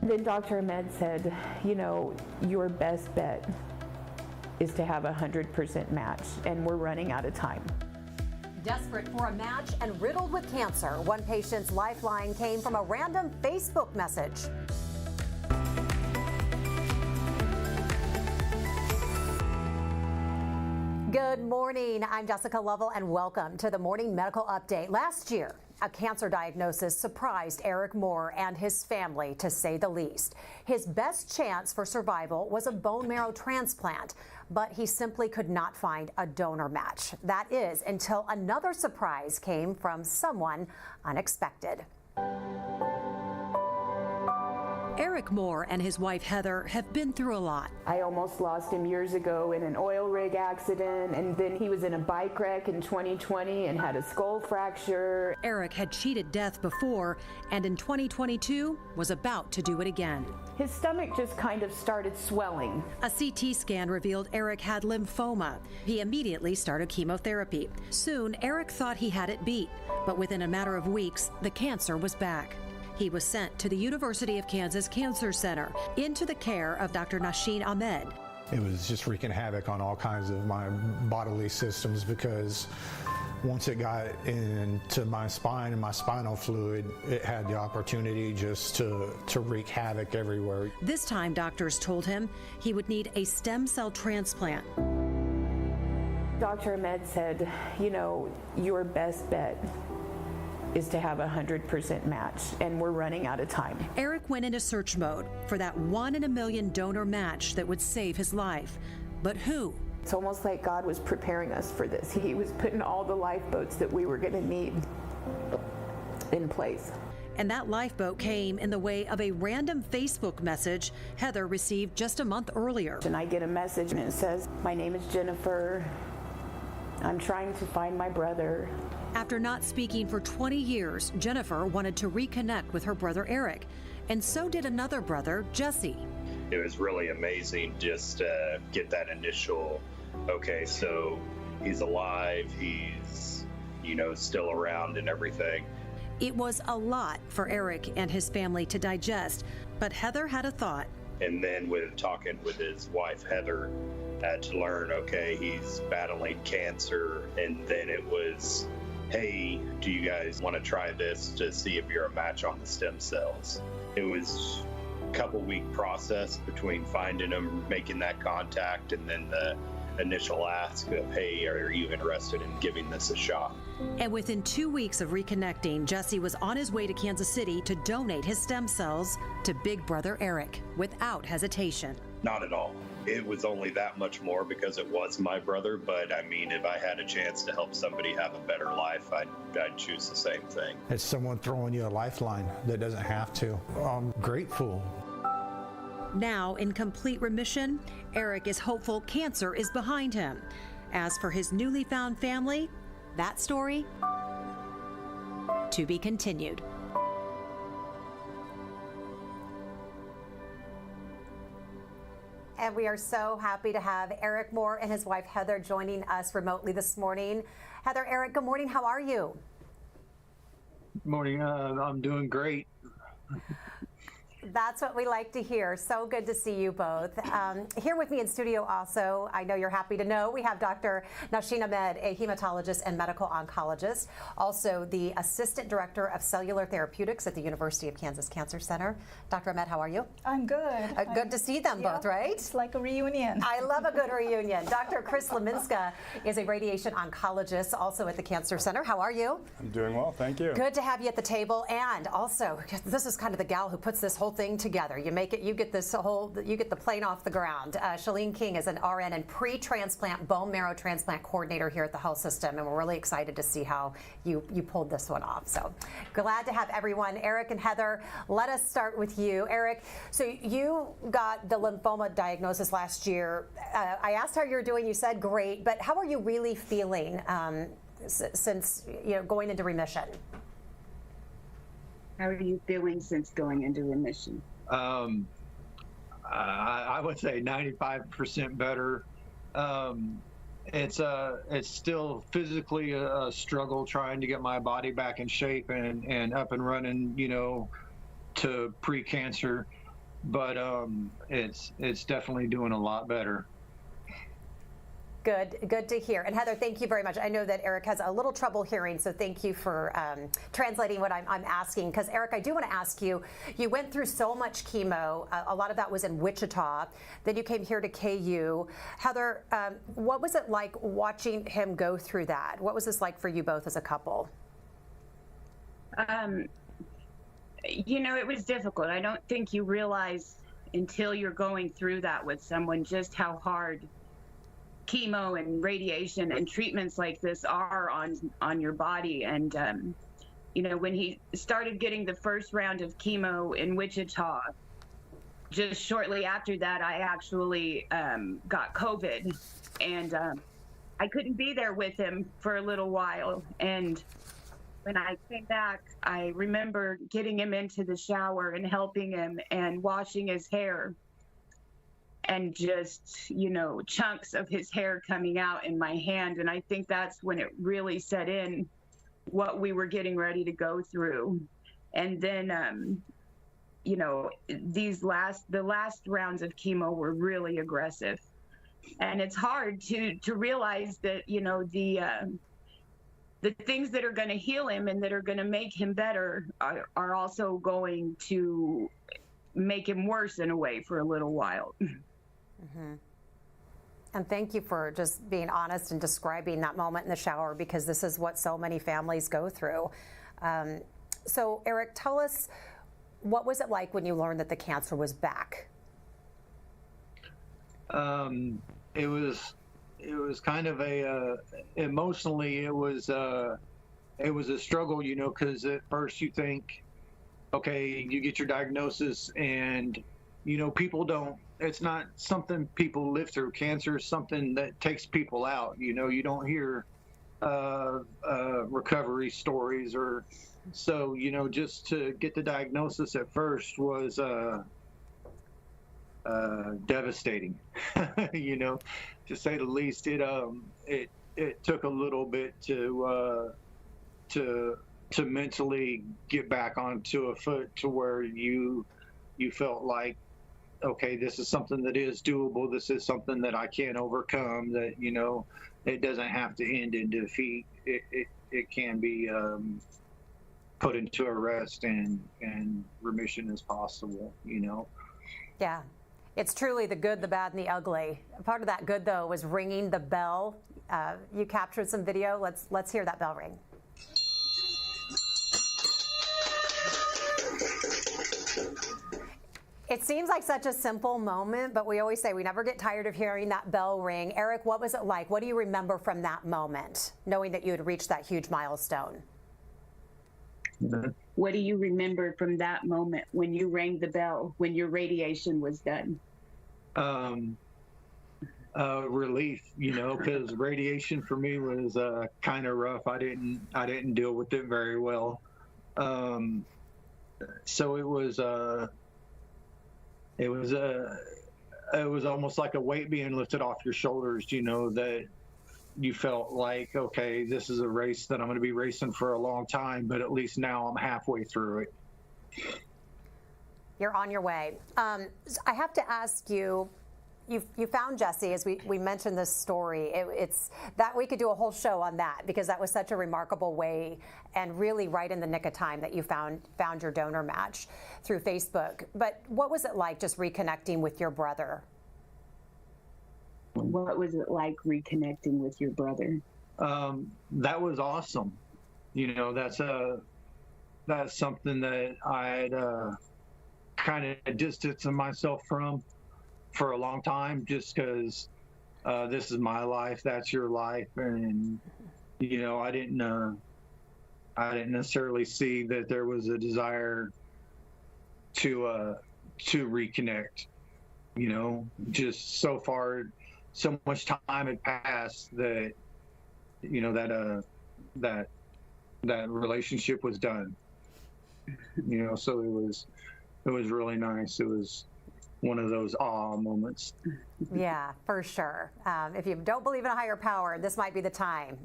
Then Dr. Ahmed said, your best bet is to have a 100% match, and we're running out of time. Desperate for a match and riddled with cancer, one patient's lifeline came from a random Facebook message. Good morning. I'm Jessica Lovell, and welcome to the Morning Medical Update. Last year, a cancer diagnosis surprised Eric Moore and his family, to say the least. His best chance for survival was a bone marrow transplant, but he simply could not find a donor match. That is, until another surprise came from someone unexpected. Eric Moore and his wife Heather have been through a lot. I almost lost him years ago in an oil rig accident, and then he was in a bike wreck in 2020 and had a skull fracture. Eric had cheated death before, and in 2022 was about to do it again. His stomach just kind of started swelling. A CT scan revealed Eric had lymphoma. He immediately started chemotherapy. Soon, Eric thought he had it beat, but within a matter of weeks, the cancer was back. He was sent to the University of Kansas Cancer Center into the care of Dr. Nashin Ahmed. It was just wreaking havoc on all kinds of my bodily systems, because once it got into my spine and my spinal fluid, it had the opportunity just to wreak havoc everywhere. This time, doctors told him he would need a stem cell transplant. Dr. Ahmed said, your best bet is to have a 100% match, and we're running out of time. Eric went into search mode for that 1 in a million donor match that would save his life. But who? It's almost like God was preparing us for this. He was putting all the lifeboats that we were going to need in place. And that lifeboat came in the way of a random Facebook message Heather received just a month earlier. And I get a message and it says, "My name is Jennifer. I'm trying to find my brother." After not speaking for 20 years, Jennifer wanted to reconnect with her brother Eric, and so did another brother, Jesse. It was really amazing just to get that initial, okay, so he's alive, he's, still around and everything. It was a lot for Eric and his family to digest, but Heather had a thought. And then with talking with his wife, Heather, had to learn, okay, he's battling cancer, and then it was, hey, do you guys want to try this to see if you're a match on the stem cells? It was a couple-week process between finding them, making that contact, and then the initial ask of, hey, are you interested in giving this a shot? And within 2 weeks of reconnecting, Jesse was on his way to Kansas City to donate his stem cells to Big Brother Eric without hesitation. Not at all. It was only that much more because it was my brother, but if I had a chance to help somebody have a better life, I'd choose the same thing. It's someone throwing you a lifeline that doesn't have to. I'm grateful. Now in complete remission, Eric is hopeful cancer is behind him. As for his newly found family, that story to be continued. And we are so happy to have Eric Moore and his wife Heather joining us remotely this morning. Heather, Eric, good morning. How are you? Good morning. I'm doing great. That's what we like to hear. So good to see you both. Here with me in studio also, I know you're happy to know, we have Dr. Nashin Ahmed, a hematologist and medical oncologist, also the Assistant Director of Cellular Therapeutics at the University of Kansas Cancer Center. Dr. Ahmed, how are you? I'm good. Good to see them both, right? It's like a reunion. I love a good reunion. Dr. Chris Leminska is a radiation oncologist also at the Cancer Center. How are you? I'm doing well, thank you. Good to have you at the table. And also, this is kind of the gal who puts this whole thing together. You make it, you get the plane off the ground. Shalene King is an RN and pre-transplant bone marrow transplant coordinator here at the health system, and we're really excited to see how you pulled this one off. So glad to have everyone. Eric and Heather, let us start with you. Eric, so you got the lymphoma diagnosis last year. I asked how you're doing. You said great, but how are you really feeling since going into remission? How are you feeling since going into remission? I would say 95% better. It's still physically a struggle trying to get my body back in shape and up and running, to pre-cancer. but it's definitely doing a lot better. Good to hear. And Heather, thank you very much. I know that Eric has a little trouble hearing, so thank you for translating what I'm asking. Because Eric, I do want to ask you, you went through so much chemo. A lot of that was in Wichita. Then you came here to KU. Heather, what was it like watching him go through that? What was this like for you both as a couple? It was difficult. I don't think you realize until you're going through that with someone just how hard chemo and radiation and treatments like this are on your body. And when he started getting the first round of chemo in Wichita, just shortly after that I actually got COVID, and I couldn't be there with him for a little while. And when I came back, I remember getting him into the shower and helping him and washing his hair, and just, chunks of his hair coming out in my hand. And I think that's when it really set in what we were getting ready to go through. And then, the last rounds of chemo were really aggressive. And it's hard to realize that, the things that are going to heal him and that are going to make him better are also going to make him worse in a way for a little while. Mm-hmm. And thank you for just being honest and describing that moment in the shower, because this is what so many families go through. So Eric, tell us, what was it like when you learned that the cancer was back? It was kind of emotionally, it was a struggle, because at first you think, okay, you get your diagnosis and, it's not something people live through. Cancer is something that takes people out. You don't hear recovery stories, or so, just to get the diagnosis at first was devastating, to say the least. It took a little bit to mentally get back onto a foot to where you felt like, okay, this is something that is doable. This is something that I can overcome, that, it doesn't have to end in defeat. It can be put into a rest and remission as possible, Yeah, it's truly the good, the bad, and the ugly. Part of that good, though, was ringing the bell. You captured some video. Let's hear that bell ring. It seems like such a simple moment, but we always say we never get tired of hearing that bell ring. Eric, what was it like? What do you remember from that moment, knowing that you had reached that huge milestone? What do you remember from that moment when you rang the bell, when your radiation was done? Relief, because radiation for me was kind of rough. I didn't deal with it very well. So it was almost like a weight being lifted off your shoulders, that you felt like, okay, this is a race that I'm going to be racing for a long time, but at least now I'm halfway through it. You're on your way. I have to ask you, you found Jesse, as we mentioned this story. It's that we could do a whole show on that, because that was such a remarkable way, and really right in the nick of time that you found your donor match through Facebook. But what was it like just reconnecting with your brother? What was it like reconnecting with your brother? That was awesome. That's something that I had kind of distanced myself from for a long time, just because this is my life, that's your life, and I didn't necessarily see that there was a desire to reconnect. Just so far, so much time had passed that that relationship was done. So it was really nice. It one of those awe moments. Yeah, for sure. If you don't believe in a higher power, this might be the time.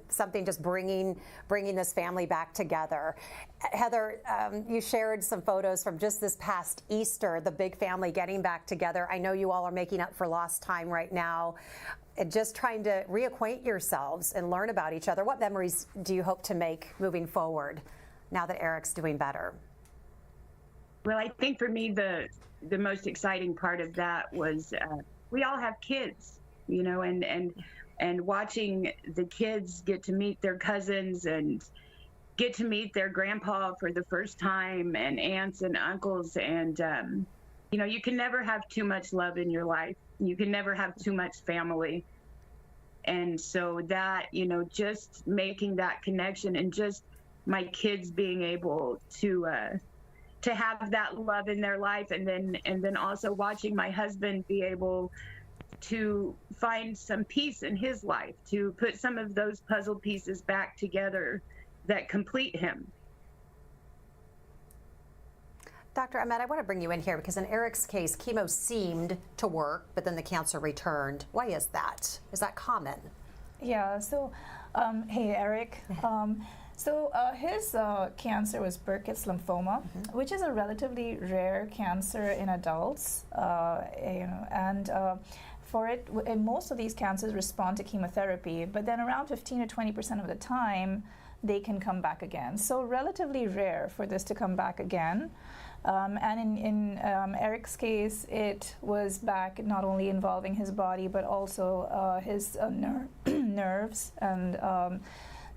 Something just bringing this family back together. Heather, you shared some photos from just this past Easter, the big family getting back together. I know you all are making up for lost time right now and just trying to reacquaint yourselves and learn about each other. What memories do you hope to make moving forward now that Eric's doing better? Well, I think for me, the most exciting part of that was we all have kids, you know, and watching the kids get to meet their cousins and get to meet their grandpa for the first time, and aunts and uncles. And, you know, you can never have too much love in your life. You can never have too much family. And so that, you know, just making that connection and just my kids being able to have that love in their life, and then also watching my husband be able to find some peace in his life, to put some of those puzzle pieces back together that complete him. Dr. Ahmed, I want to bring you in here because in Eric's case, chemo seemed to work, but then the cancer returned. Why is that? Is that common? Yeah, so, hey, Eric. So his cancer was Burkitt's lymphoma, which is a relatively rare cancer in adults, you know, and for it, most of these cancers respond to chemotherapy, but then around 15 to 20% of the time, they can come back again. So relatively rare for this to come back again. And in Eric's case, it was back not only involving his body, but also his nerves, and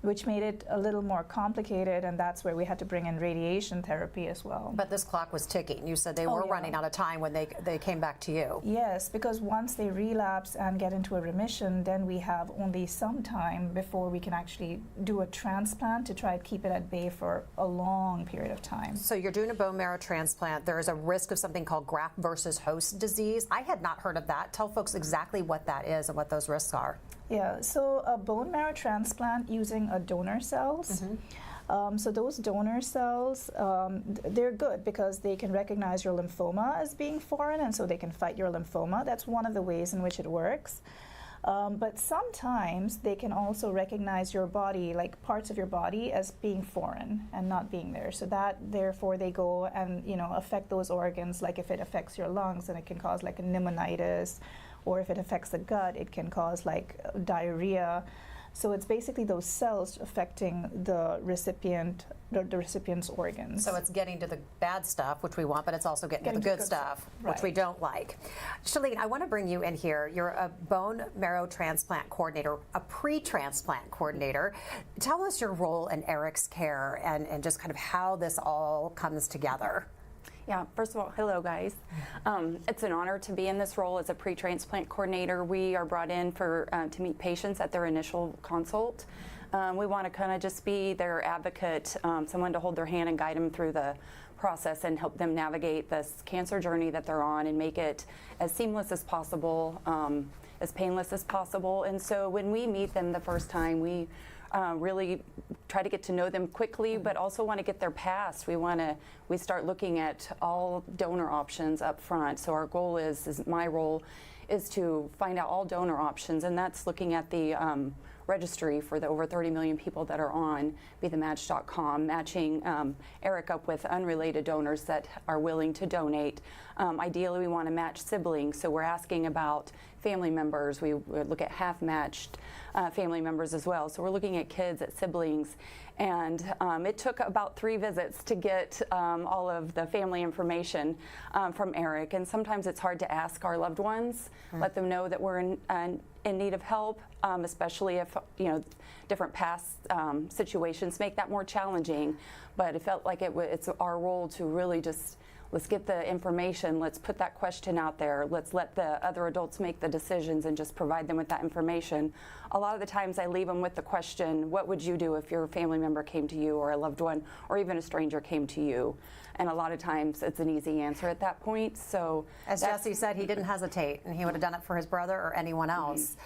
which made it a little more complicated, and that's where we had to bring in radiation therapy as well. But this clock was ticking. You said they were running out of time when they came back to you. Yes, because once they relapse and get into a remission, then we have only some time before we can actually do a transplant to try to keep it at bay for a long period of time. So you're doing a bone marrow transplant. There is a risk of something called graft versus host disease. I had not heard of that. Tell folks exactly what that is and what those risks are. Yeah, so a bone marrow transplant using a donor cells. So those donor cells, they're good because they can recognize your lymphoma as being foreign, and so they can fight your lymphoma. That's one of the ways in which it works. But sometimes they can also recognize your body, like parts of your body, as being foreign and not being there. So that, therefore, they go and, you know, affect those organs. Like if it affects your lungs, then it can cause like a pneumonitis, or if it affects the gut, it can cause like diarrhea. So it's basically those cells affecting the recipient, the recipient's organs. So it's getting to the bad stuff, which we want, but it's also getting to the good stuff, which we don't like. Shalene, I want to bring you in here. You're a bone marrow transplant coordinator, a pre-transplant coordinator. Tell us your role in Eric's care and just kind of how this all comes together. Yeah, first of all, hello guys. It's an honor to be in this role as a pre-transplant coordinator. We are brought in for to meet patients at their initial consult. We want to kind of just be their advocate, someone to hold their hand and guide them through the process and help them navigate this cancer journey that they're on and make it as seamless as possible, as painless as possible. And so when we meet them the first time, we really try to get to know them quickly, but also want to get their past. We start looking at all donor options up front. So our goal my role is to find out all donor options, and that's looking at the registry for the over 30 million people that are on BeTheMatch.com, matching Eric up with unrelated donors that are willing to donate. Ideally, we want to match siblings, so we're asking about family members. We look at half-matched family members as well. So we're looking at kids, at siblings, and it took about 3 visits to get all of the family information from Eric. And sometimes it's hard to ask our loved ones, let them know that we're in need of help, especially if different past situations make that more challenging. But it felt like it's our role to really just let's get the information, let's put that question out there, let's let the other adults make the decisions and just provide them with that information. A lot of the times I leave them with the question, what would you do if your family member came to you, or a loved one, or even a stranger came to you? And a lot of times it's an easy answer at that point. So as Jesse said, he didn't hesitate, and he would have done it for his brother or anyone else.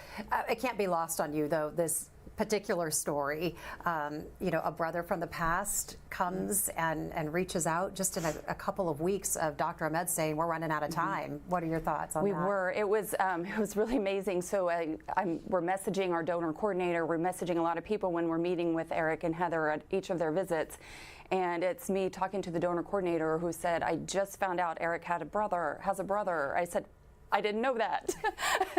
It can't be lost on you, though, this particular story, you know, a brother from the past comes and reaches out just in a couple of weeks of Dr. Ahmed saying, we're running out of time. What are your thoughts on that? We were. It was really amazing. So we're messaging our donor coordinator. We're messaging a lot of people when we're meeting with Eric and Heather at each of their visits. And it's me talking to the donor coordinator who said, I just found out Eric has a brother. I said, I didn't know that.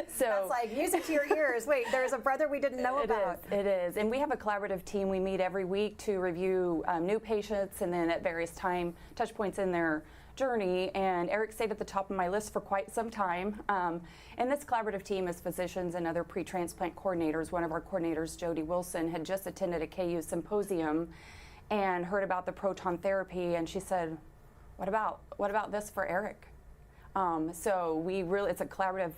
So that's like music to your ears. Wait, there's a brother we didn't know about. It is. And we have a collaborative team. We meet every week to review new patients and then at various touch points in their journey. And Eric stayed at the top of my list for quite some time. And this collaborative team is physicians and other pre-transplant coordinators. One of our coordinators, Jody Wilson, had just attended a KU symposium and heard about the proton therapy, and she said, what about this for Eric? So it's a collaborative,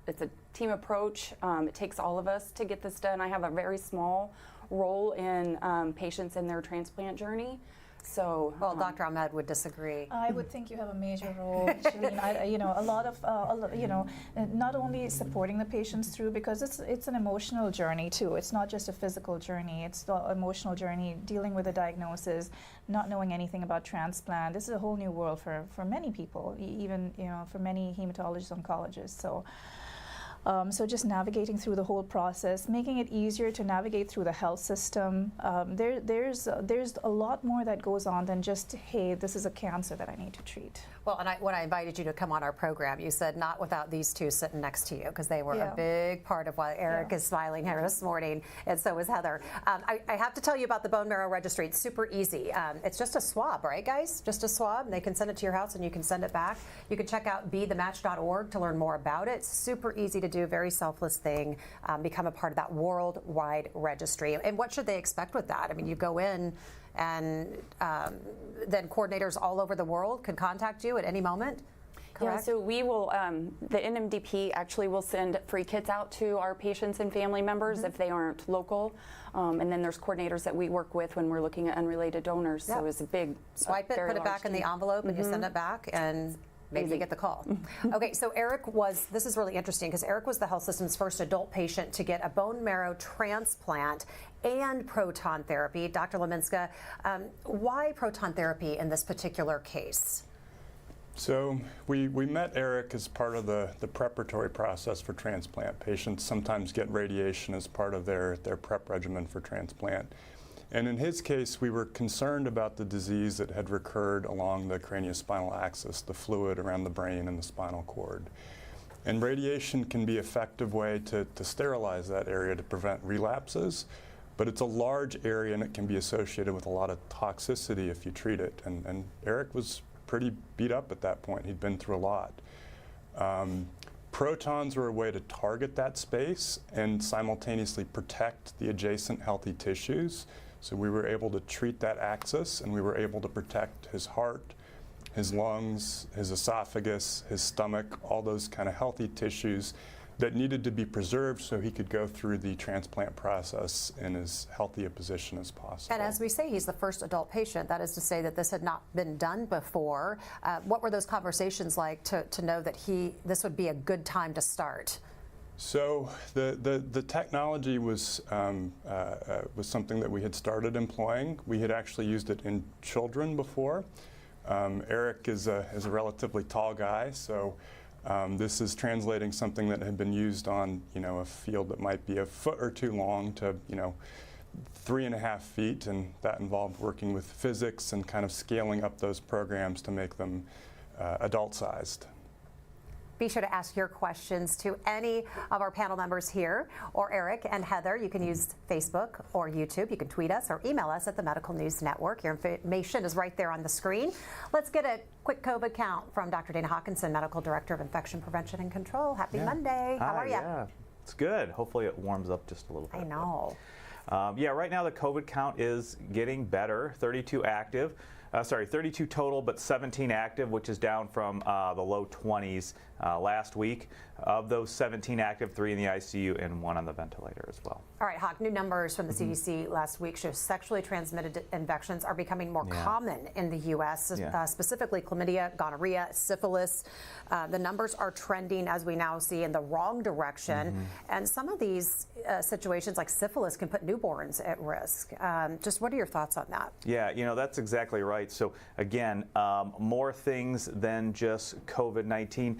it's a team approach. It takes all of us to get this done. I have a very small role in patients in their transplant journey. So, well, Dr. Ahmed would disagree. I would think you have a major role, Shalene. You know, a lot of, you know, not only supporting the patients through, because it's an emotional journey too. It's not just a physical journey. It's the emotional journey, dealing with the diagnosis, not knowing anything about transplant. This is a whole new world for many people, even, you know, for many hematologists, oncologists. So. So just navigating through the whole process, making it easier to navigate through the health system. There's a lot more that goes on than just, hey, this is a cancer that I need to treat. Well, and when I invited you to come on our program, you said not without these two sitting next to you, because they were a big part of why Eric is smiling here this morning, and so is Heather. I have to tell you about the bone marrow registry. It's super easy. It's just a swab, right, guys? Just a swab. And they can send it to your house, and you can send it back. You can check out bethematch.org to learn more about it. It's super easy to do, very selfless thing. Become a part of that worldwide registry. And what should they expect with that? I mean, you go in, and then coordinators all over the world can contact you at any moment. Correct? Yeah, so we will, the NMDP actually will send free kits out to our patients and family members if they aren't local. And then there's coordinators that we work with when we're looking at unrelated donors. So it's a big, swipe it, put it back in the envelope, and you send it back, and maybe you get the call. Okay, so this is really interesting, because Eric was the health system's first adult patient to get a bone marrow transplant and proton therapy. Dr. Leminska, why proton therapy in this particular case? So we met Eric as part of the preparatory process for transplant. Patients sometimes get radiation as part of their prep regimen for transplant. And in his case, we were concerned about the disease that had recurred along the craniospinal axis, the fluid around the brain and the spinal cord. And radiation can be an effective way to sterilize that area to prevent relapses, but it's a large area and it can be associated with a lot of toxicity if you treat it. And Eric was pretty beat up at that point. He'd been through a lot. Protons were a way to target that space and simultaneously protect the adjacent healthy tissues. So we were able to treat that axis, and we were able to protect his heart, his lungs, his esophagus, his stomach, all those kind of healthy tissues that needed to be preserved so he could go through the transplant process in as healthy a position as possible. And as we say, he's the first adult patient. That is to say that this had not been done before. What were those conversations like to know that this would be a good time to start? So the technology was something that we had started employing. We had actually used it in children before. Eric is a relatively tall guy, so this is translating something that had been used on, a field that might be a foot or two long to, 3.5 feet, and that involved working with physics and kind of scaling up those programs to make them adult-sized. Be sure to ask your questions to any of our panel members here, or Eric and Heather. You can use Facebook or YouTube. You can tweet us or email us at the Medical News Network. Your information is right there on the screen. Let's get a quick COVID count from Dr. Dana Hawkinson, Medical Director of Infection Prevention and Control. Happy Monday. How are you? Yeah, it's good. Hopefully it warms up just a little bit. I know. Yeah, right now the COVID count is getting better, 32 active. 32 total, but 17 active, which is down from the low 20s last week. Of those 17 active, 3 in the ICU and 1 on the ventilator as well. All right, Hawk, new numbers from the CDC last week show sexually transmitted infections are becoming more common in the U.S., specifically chlamydia, gonorrhea, syphilis. The numbers are trending, as we now see, in the wrong direction. And some of these situations, like syphilis, can put newborns at risk. Just what are your thoughts on that? Yeah, you know, that's exactly right. So again, more things than just COVID-19.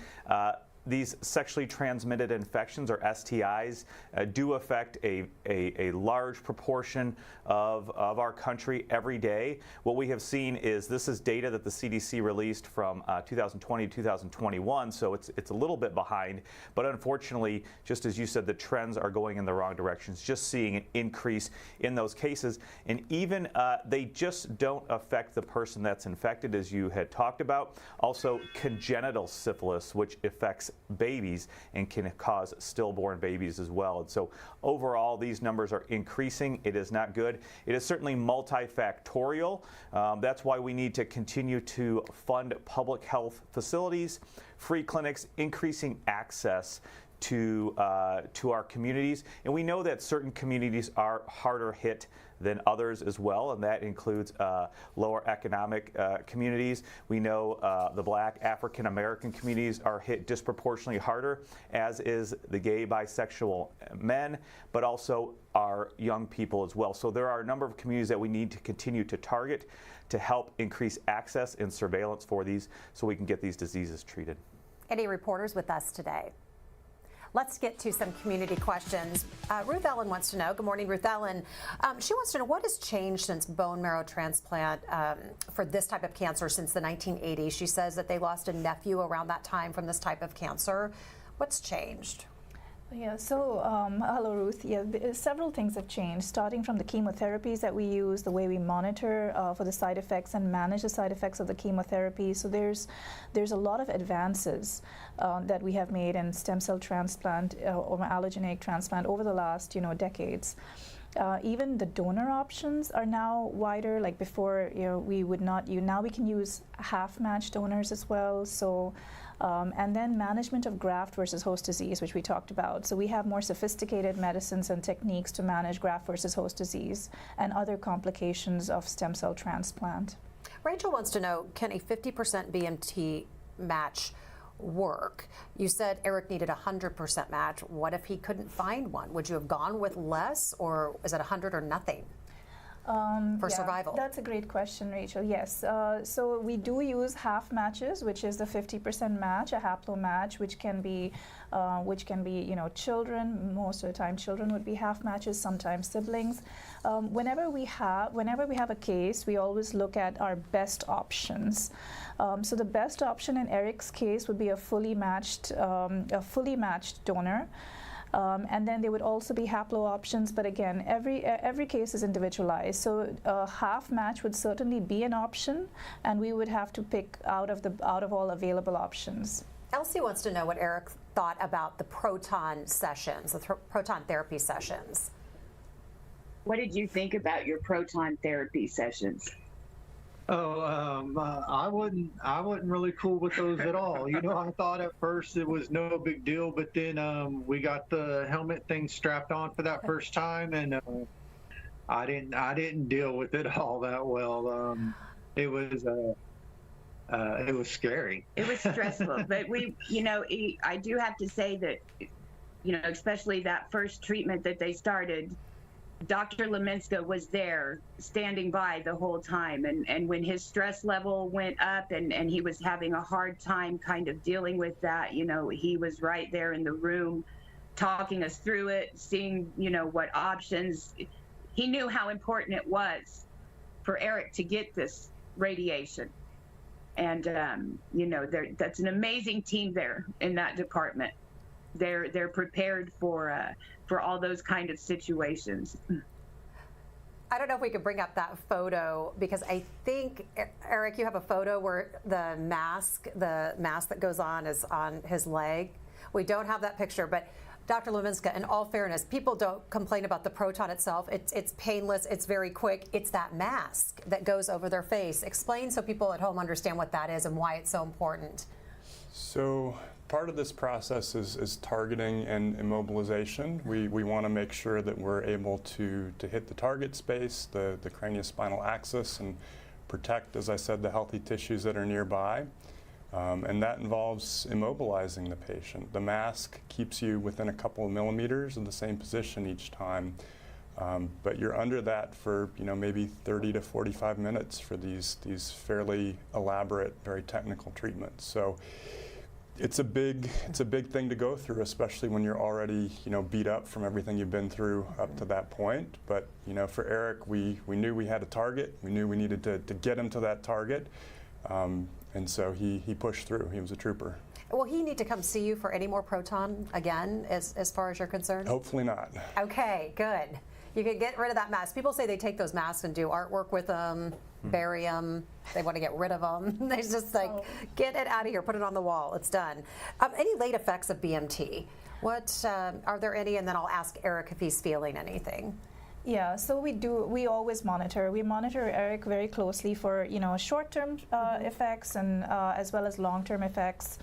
These sexually transmitted infections, or STIs, do affect a large proportion of our country every day. What we have seen is, this is data that the CDC released from 2020 to 2021, so it's a little bit behind. But unfortunately, just as you said, the trends are going in the wrong directions. Just seeing an increase in those cases, and even they just don't affect the person that's infected, as you had talked about. Also, congenital syphilis, which affects babies and can cause stillborn babies as well. And so overall, these numbers are increasing. It is not good. It is certainly multifactorial. That's why we need to continue to fund public health facilities, free clinics, increasing access to our communities. And we know that certain communities are harder hit than others as well, and that includes lower economic communities. We know the Black African American communities are hit disproportionately harder, as is the gay, bisexual men, but also our young people as well. So there are a number of communities that we need to continue to target to help increase access and surveillance for these, so we can get these diseases treated. Any reporters with us today? Let's get to some community questions. Ruth Ellen wants to know. Good morning, Ruth Ellen. She wants to know, what has changed since bone marrow transplant for this type of cancer since the 1980s? She says that they lost a nephew around that time from this type of cancer. What's changed? Yeah, so hello, Ruth. Yeah, several things have changed, starting from the chemotherapies that we use, the way we monitor for the side effects and manage the side effects of the chemotherapy. So there's a lot of advances that we have made in stem cell transplant or allogeneic transplant over the last decades. Even the donor options are now wider. Like before, we would not. Now we can use half-match donors as well. So. And then management of graft versus host disease, which we talked about. So we have more sophisticated medicines and techniques to manage graft versus host disease and other complications of stem cell transplant. Rachel wants to know, can a 50% BMT match work? You said Eric needed a 100% match. What if he couldn't find one? Would you have gone with less, or is it 100 or nothing? For survival? That's a great question, Rachel. Yes. So we do use half matches, which is the 50% match, a haplo match, which can be children. Most of the time, children would be half matches. Sometimes siblings. Whenever we have a case, we always look at our best options. So the best option in Eric's case would be a fully matched donor. And then there would also be haplo options, but again, every case is individualized. So a half match would certainly be an option, and we would have to pick out of all available options. Elsie wants to know what Eric thought about the proton sessions, the proton therapy sessions. What did you think about your proton therapy sessions? I wasn't really cool with those at all. I thought at first it was no big deal, but then we got the helmet thing strapped on for that first time, and I didn't deal with it all that well. It was scary. It was stressful, but I do have to say that, especially that first treatment that they started, Dr. Leminska was there standing by the whole time. And when his stress level went up and he was having a hard time kind of dealing with that, he was right there in the room talking us through it, seeing, what options. He knew how important it was for Eric to get this radiation. And, that's an amazing team there in that department. They're prepared for all those kind of situations. I don't know if we could bring up that photo, because I think, Eric, you have a photo where the mask that goes on is on his leg. We don't have that picture, but Dr. Leminska, in all fairness, people don't complain about the proton itself. It's painless, it's very quick. It's that mask that goes over their face. Explain so people at home understand what that is and why it's so important. So part of this process is targeting and immobilization. We want to make sure that we're able to hit the target space, the craniospinal axis, and protect, as I said, the healthy tissues that are nearby. And that involves immobilizing the patient. The mask keeps you within a couple of millimeters of the same position each time, but you're under that for maybe 30 to 45 minutes for these fairly elaborate, very technical treatments. So it's a big thing to go through, especially when you're already beat up from everything you've been through up to that point. But for Eric, we knew we had a target. We knew we needed to get him to that target. And so he pushed through. He was a trooper. Will he need to come see you for any more proton again, as far as you're concerned? Hopefully not. Okay, good. You can get rid of that mask. People say they take those masks and do artwork with them, bury them. They want to get rid of them. They just get it out of here, put it on the wall. It's done. Any late effects of BMT? What are there any? And then I'll ask Eric if he's feeling anything. Yeah, so we always monitor. We monitor Eric very closely for, short-term effects and as well as long-term effects.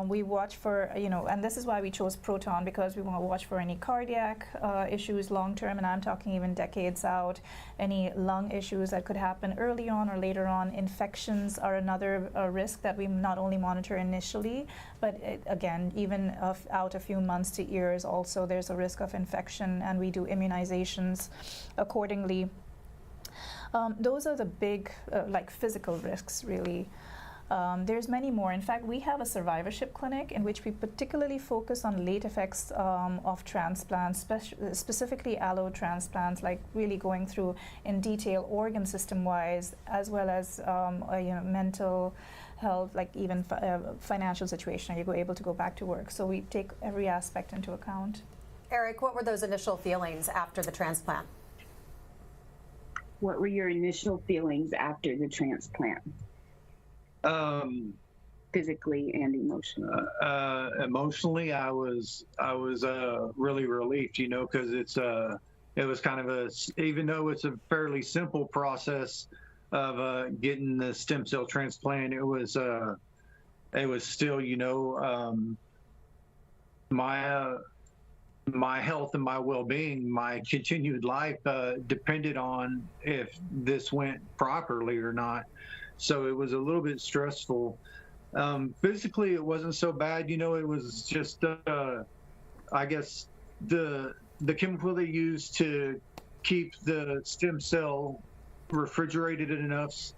We watch for, and this is why we chose proton, because we want to watch for any cardiac issues long-term, and I'm talking even decades out, any lung issues that could happen early on or later on. Infections are another risk that we not only monitor initially, but again, even out a few months to years also, there's a risk of infection, and we do immunizations accordingly. Those are the big physical risks, really. There's many more. In fact, we have a survivorship clinic in which we particularly focus on late effects of transplants, specifically allo transplants, like really going through in detail organ system-wise, as well as mental health, like even financial situation. Are you able to go back to work? So we take every aspect into account. Eric, what were those initial feelings after the transplant? What were your initial feelings after the transplant? Physically and emotionally. Emotionally, I was really relieved, because it was kind of even though it's a fairly simple process of getting the stem cell transplant, it was still, my health and my well-being, my continued life depended on if this went properly or not. So it was a little bit stressful. Physically, it wasn't so bad. It was just, I guess, the chemical they use to keep the stem cell refrigerated enough.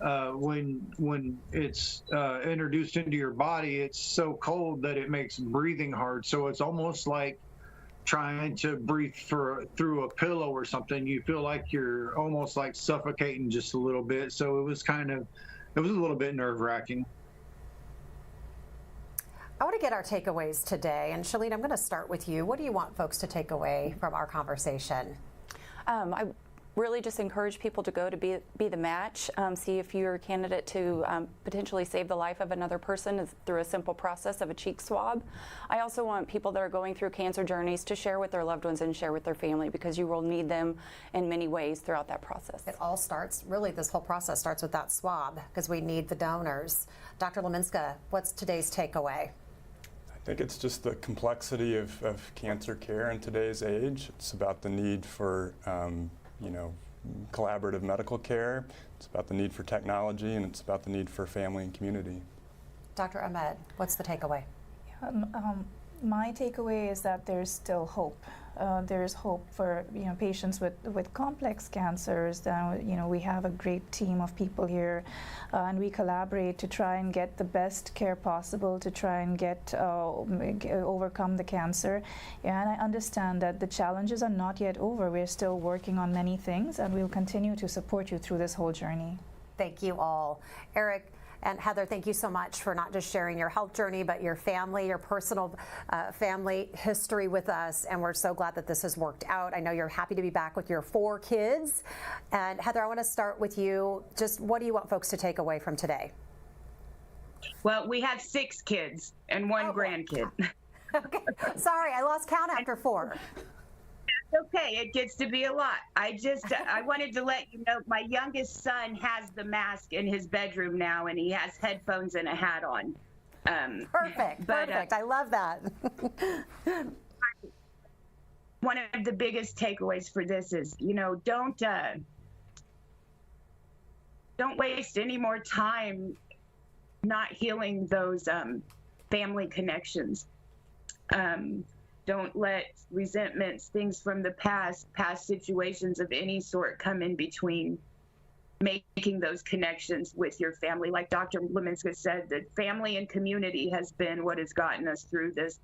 When it's introduced into your body, it's so cold that it makes breathing hard. So it's almost like trying to breathe through a pillow or something. You feel like you're almost like suffocating just a little bit. So it was a little bit nerve-wracking. I want to get our takeaways today. And Shalene, I'm going to start with you. What do you want folks to take away from our conversation? I really just encourage people to go to be the match, see if you're a candidate to potentially save the life of another person through a simple process of a cheek swab. I also want people that are going through cancer journeys to share with their loved ones and share with their family, because you will need them in many ways throughout that process. It all starts, really this whole process starts with that swab, because we need the donors. Dr. Leminska, what's today's takeaway? I think it's just the complexity of cancer care in today's age. It's about the need for collaborative medical care. It's about the need for technology, and it's about the need for family and community. Dr. Ahmed, what's the takeaway? My takeaway is that there's still hope. There's hope for patients with complex cancers. We have a great team of people here, and we collaborate to try and get the best care possible to try and overcome the cancer. And I understand that the challenges are not yet over. We're still working on many things, and we'll continue to support you through this whole journey. Thank you all. Eric and Heather, thank you so much for not just sharing your health journey, but your family, your personal family history with us. And we're so glad that this has worked out. I know you're happy to be back with your 4 kids. And Heather, I want to start with you. Just what do you want folks to take away from today? Well, we have 6 kids and 1 grandkid. Okay. Sorry, I lost count after 4. Okay, it gets to be a lot. I wanted to let you know my youngest son has the mask in his bedroom now, and he has headphones and a hat on. Perfect. I love that. One of the biggest takeaways for this is, don't waste any more time not healing those family connections. Don't let resentments, things from the past situations of any sort come in between making those connections with your family. Like Dr. Leminska said, that family and community has been what has gotten us through this,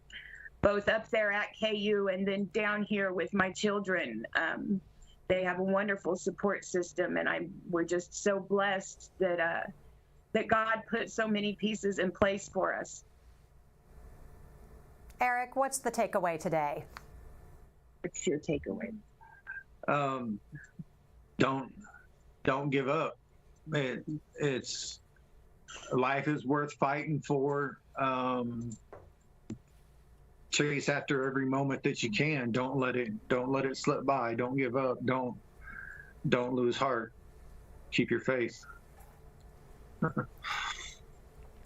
both up there at KU and then down here with my children. They have a wonderful support system, and we're just so blessed that God put so many pieces in place for us. Eric, what's the takeaway today? What's your takeaway? Don't give up. It's life is worth fighting for. Chase after every moment that you can. Don't let it slip by. Don't give up. Don't lose heart. Keep your faith.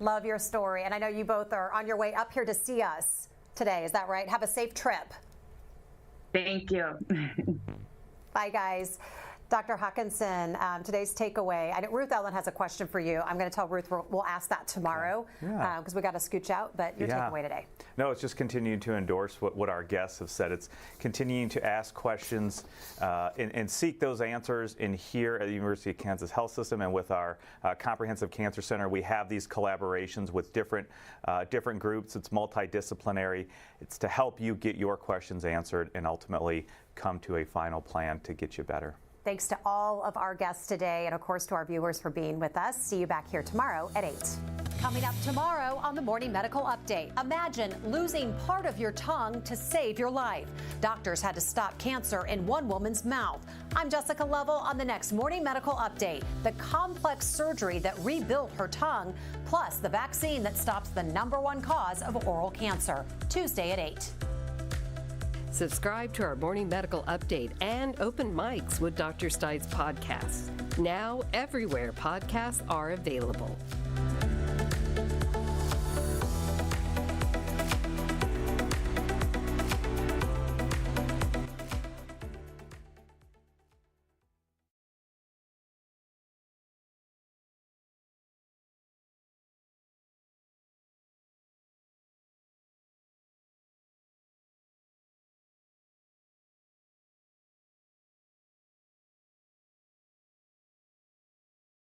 Love your story, and I know you both are on your way up here to see us today. Is that right? Have a safe trip. Thank you. Bye, guys. Dr. Hawkinson, today's takeaway. Ruth Ellen has a question for you. I'm going to tell Ruth we'll ask that tomorrow because we got to scooch out. But your takeaway today? No, it's just continuing to endorse what our guests have said. It's continuing to ask questions and seek those answers. And here at the University of Kansas Health System and with our Comprehensive Cancer Center, we have these collaborations with different groups. It's multidisciplinary. It's to help you get your questions answered and ultimately come to a final plan to get you better. Thanks to all of our guests today, and of course to our viewers for being with us. See you back here tomorrow at 8. Coming up tomorrow on the Morning Medical Update. Imagine losing part of your tongue to save your life. Doctors had to stop cancer in one woman's mouth. I'm Jessica Lovell on the next Morning Medical Update. The complex surgery that rebuilt her tongue, plus the vaccine that stops the #1 cause of oral cancer. Tuesday at 8. Subscribe to our Morning Medical Update and Open Mics with Dr. Stites podcasts. Now, everywhere podcasts are available.